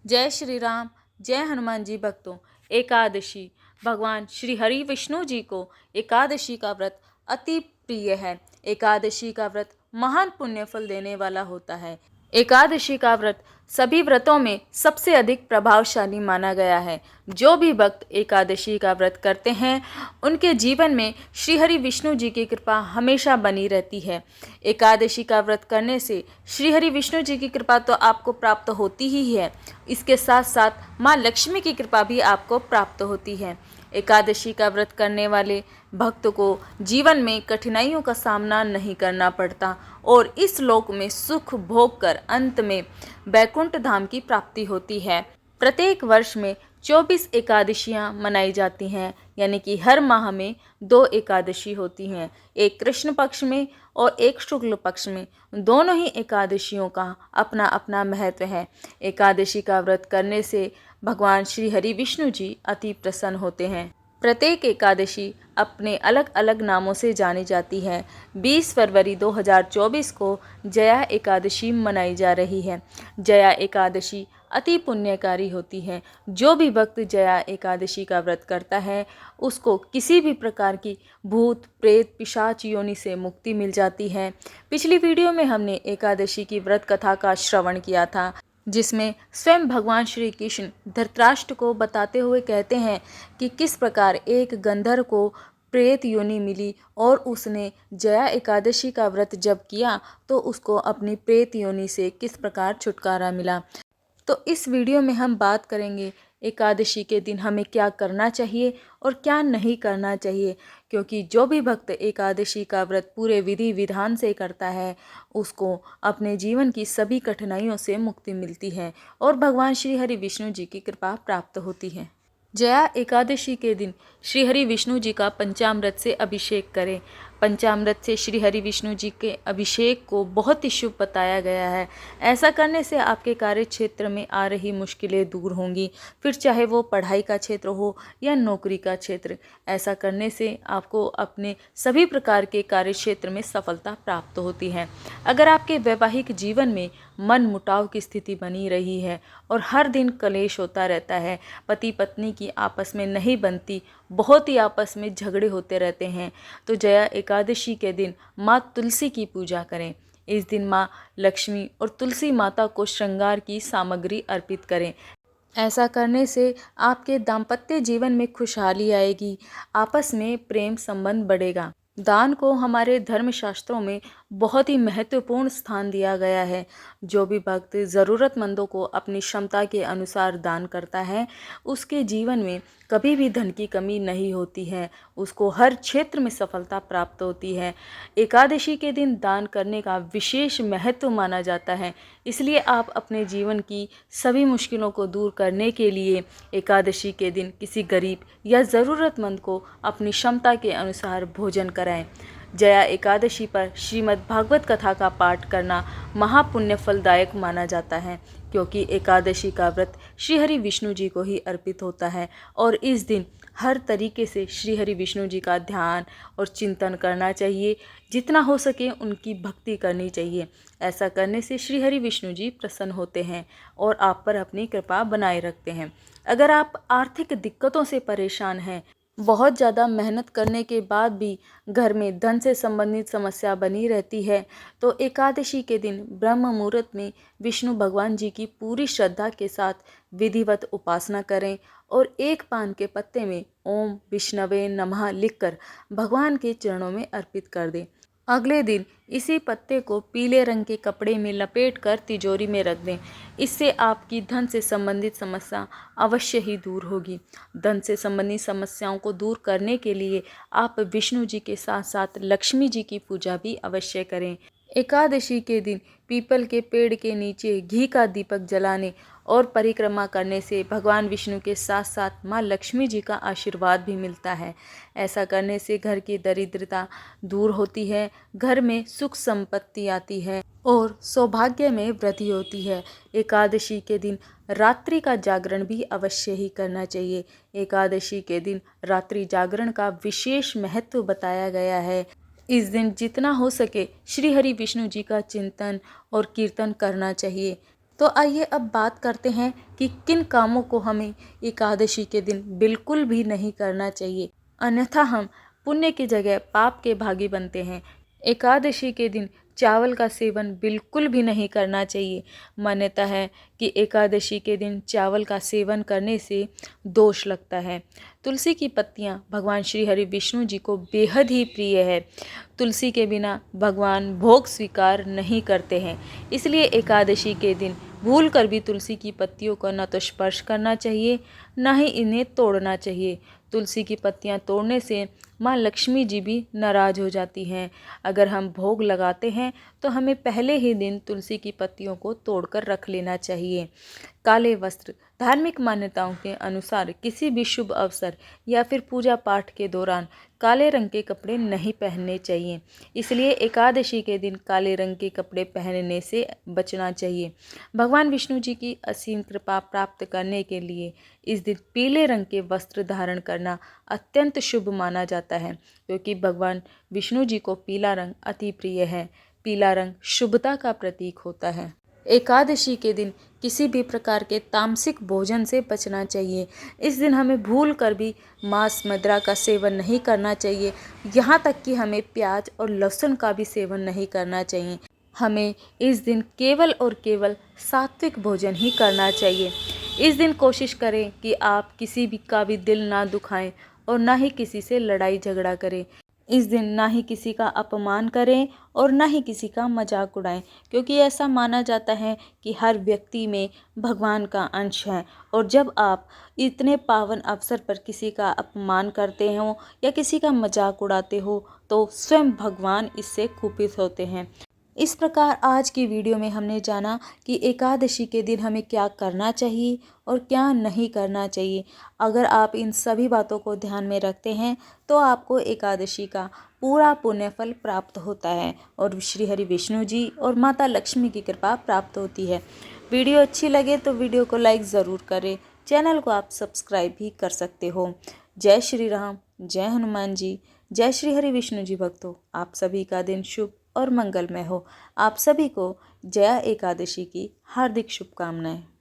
जय श्री राम। जय हनुमान जी भक्तों। एकादशी भगवान श्री हरि विष्णु जी को एकादशी का व्रत अति प्रिय है। एकादशी का व्रत महान पुण्य फल देने वाला होता है। एकादशी का व्रत सभी व्रतों में सबसे अधिक प्रभावशाली माना गया है। जो भी भक्त एकादशी का व्रत करते हैं उनके जीवन में श्री हरि विष्णु जी की कृपा हमेशा बनी रहती है। एकादशी का व्रत करने से श्री हरि विष्णु जी की कृपा तो आपको प्राप्त होती ही है, इसके साथ साथ माँ लक्ष्मी की कृपा भी आपको प्राप्त होती है। एकादशी का व्रत करने वाले भक्त को जीवन में कठिनाइयों का सामना नहीं करना पड़ता और इस लोक में सुख भोग कर अंत में वैकुंठ धाम की प्राप्ति होती है। प्रत्येक वर्ष में 24 एकादशियां मनाई जाती हैं, यानी कि हर माह में 2 एकादशी होती हैं, एक कृष्ण पक्ष में और एक शुक्ल पक्ष में। दोनों ही एकादशियों का अपना अपना महत्व है। एकादशी का व्रत करने से भगवान श्री हरि विष्णु जी अति प्रसन्न होते हैं। प्रत्येक एकादशी अपने अलग अलग नामों से जानी जाती है। 20 फरवरी 2024 को जया एकादशी मनाई जा रही है। जया एकादशी अति पुण्यकारी होती है। जो भी भक्त जया एकादशी का व्रत करता है उसको किसी भी प्रकार की भूत प्रेत पिशाच योनि से मुक्ति मिल जाती है। पिछली वीडियो में हमने एकादशी की व्रत कथा का श्रवण किया था, जिसमें स्वयं भगवान श्री कृष्ण धृतराष्ट्र को बताते हुए कहते हैं कि किस प्रकार एक गंधर्व को प्रेत योनि मिली और उसने जया एकादशी का व्रत जब किया तो उसको अपनी प्रेत योनि से किस प्रकार छुटकारा मिला। तो इस वीडियो में हम बात करेंगे एकादशी के दिन हमें क्या करना चाहिए और क्या नहीं करना चाहिए, क्योंकि जो भी भक्त एकादशी का व्रत पूरे विधि विधान से करता है उसको अपने जीवन की सभी कठिनाइयों से मुक्ति मिलती है और भगवान श्री हरि विष्णु जी की कृपा प्राप्त होती है। जया एकादशी के दिन श्री हरि विष्णु जी का पंचामृत से अभिषेक करें। पंचामृत से श्री हरि विष्णु जी के अभिषेक को बहुत ही शुभ बताया गया है। ऐसा करने से आपके कार्य क्षेत्र में आ रही मुश्किलें दूर होंगी, फिर चाहे वो पढ़ाई का क्षेत्र हो या नौकरी का क्षेत्र। ऐसा करने से आपको अपने सभी प्रकार के कार्य क्षेत्र में सफलता प्राप्त होती है। अगर आपके वैवाहिक जीवन में मन मुटाव की स्थिति बनी रही है और हर दिन कलेश होता रहता है, पति पत्नी की आपस में नहीं बनती, बहुत ही आपस में झगड़े होते रहते हैं, तो जया एकादशी के दिन माँ तुलसी की पूजा करें। इस दिन माँ लक्ष्मी और तुलसी माता को श्रृंगार की सामग्री अर्पित करें। ऐसा करने से आपके दाम्पत्य जीवन में खुशहाली आएगी, आपस में प्रेम संबंध बढ़ेगा। दान को हमारे धर्मशास्त्रों में बहुत ही महत्वपूर्ण स्थान दिया गया है। जो भी भक्त ज़रूरतमंदों को अपनी क्षमता के अनुसार दान करता है उसके जीवन में कभी भी धन की कमी नहीं होती है, उसको हर क्षेत्र में सफलता प्राप्त होती है। एकादशी के दिन दान करने का विशेष महत्व माना जाता है, इसलिए आप अपने जीवन की सभी मुश्किलों को दूर करने के लिए एकादशी के दिन किसी गरीब या ज़रूरतमंद को अपनी क्षमता के अनुसार भोजन कराएं। जया एकादशी पर श्रीमद् भागवत कथा का पाठ करना महापुण्य फलदायक माना जाता है, क्योंकि एकादशी का व्रत श्री हरि विष्णु जी को ही अर्पित होता है और इस दिन हर तरीके से श्री हरि विष्णु जी का ध्यान और चिंतन करना चाहिए। जितना हो सके उनकी भक्ति करनी चाहिए। ऐसा करने से श्री हरि विष्णु जी प्रसन्न होते हैं और आप पर अपनी कृपा बनाए रखते हैं। अगर आप आर्थिक दिक्कतों से परेशान हैं, बहुत ज़्यादा मेहनत करने के बाद भी घर में धन से संबंधित समस्या बनी रहती है, तो एकादशी के दिन ब्रह्म मुहूर्त में विष्णु भगवान जी की पूरी श्रद्धा के साथ विधिवत उपासना करें और एक पान के पत्ते में ओम विष्णवे नमः लिखकर भगवान के चरणों में अर्पित कर दें। अगले दिन इसी पत्ते को पीले रंग के कपड़े में लपेट कर तिजोरी में रख दें। इससे आपकी धन से संबंधित समस्या अवश्य ही दूर होगी। धन से संबंधित समस्याओं को दूर करने के लिए आप विष्णु जी के साथ साथ लक्ष्मी जी की पूजा भी अवश्य करें। एकादशी के दिन पीपल के पेड़ के नीचे घी का दीपक जलाने और परिक्रमा करने से भगवान विष्णु के साथ साथ माँ लक्ष्मी जी का आशीर्वाद भी मिलता है। ऐसा करने से घर की दरिद्रता दूर होती है, घर में सुख संपत्ति आती है और सौभाग्य में वृद्धि होती है। एकादशी के दिन रात्रि का जागरण भी अवश्य ही करना चाहिए। एकादशी के दिन रात्रि जागरण का विशेष महत्व बताया गया है। इस दिन जितना हो सके श्री हरि विष्णु जी का चिंतन और कीर्तन करना चाहिए। तो आइए अब बात करते हैं कि किन कामों को हमें एकादशी के दिन बिल्कुल भी नहीं करना चाहिए, अन्यथा हम पुण्य की जगह पाप के भागी बनते हैं। एकादशी के दिन चावल का सेवन बिल्कुल भी नहीं करना चाहिए। मान्यता है कि एकादशी के दिन चावल का सेवन करने से दोष लगता है। तुलसी की पत्तियां भगवान श्री हरि विष्णु जी को बेहद ही प्रिय है। तुलसी के बिना भगवान भोग स्वीकार नहीं करते हैं, इसलिए एकादशी के दिन भूल कर भी तुलसी की पत्तियों को न तो स्पर्श करना चाहिए, न ही इन्हें तोड़ना चाहिए। तुलसी की पत्तियां तोड़ने से माँ लक्ष्मी जी भी नाराज हो जाती हैं। अगर हम भोग लगाते हैं तो हमें पहले ही दिन तुलसी की पत्तियों को तोड़कर रख लेना चाहिए। काले वस्त्र धार्मिक मान्यताओं के अनुसार किसी भी शुभ अवसर या फिर पूजा पाठ के दौरान काले रंग के कपड़े नहीं पहनने चाहिए, इसलिए एकादशी के दिन काले रंग के कपड़े पहनने से बचना चाहिए। भगवान विष्णु जी की असीम कृपा प्राप्त करने के लिए इस दिन पीले रंग के वस्त्र धारण करना अत्यंत शुभ माना जाता है, क्योंकि भगवान विष्णु जी को पीला रंग अति प्रिय है। पीला रंग शुभता का प्रतीक होता है। एकादशी के दिन किसी भी प्रकार के तामसिक भोजन से बचना चाहिए। इस दिन हमें भूल कर भी मांस मदिरा का सेवन नहीं करना चाहिए, यहाँ तक कि हमें प्याज और लहसुन का भी सेवन नहीं करना चाहिए। हमें इस दिन केवल और केवल सात्विक भोजन ही करना चाहिए। इस दिन कोशिश करें कि आप किसी भी का भी दिल ना दुखाएं और ना ही किसी से लड़ाई झगड़ा करें। इस दिन ना ही किसी का अपमान करें और ना ही किसी का मजाक उड़ाएं, क्योंकि ऐसा माना जाता है कि हर व्यक्ति में भगवान का अंश है, और जब आप इतने पावन अवसर पर किसी का अपमान करते हो या किसी का मजाक उड़ाते हो तो स्वयं भगवान इससे कुपित होते हैं। इस प्रकार आज की वीडियो में हमने जाना कि एकादशी के दिन हमें क्या करना चाहिए और क्या नहीं करना चाहिए। अगर आप इन सभी बातों को ध्यान में रखते हैं तो आपको एकादशी का पूरा पुण्यफल प्राप्त होता है और श्री हरि विष्णु जी और माता लक्ष्मी की कृपा प्राप्त होती है। वीडियो अच्छी लगे तो वीडियो को लाइक ज़रूर करें। चैनल को आप सब्सक्राइब भी कर सकते हो। जय श्री राम, जय हनुमान जी, जय श्री हरि विष्णु जी भक्तों। आप सभी का दिन शुभ और मंगलमय हो। आप सभी को जया एकादशी की हार्दिक शुभकामनाएं।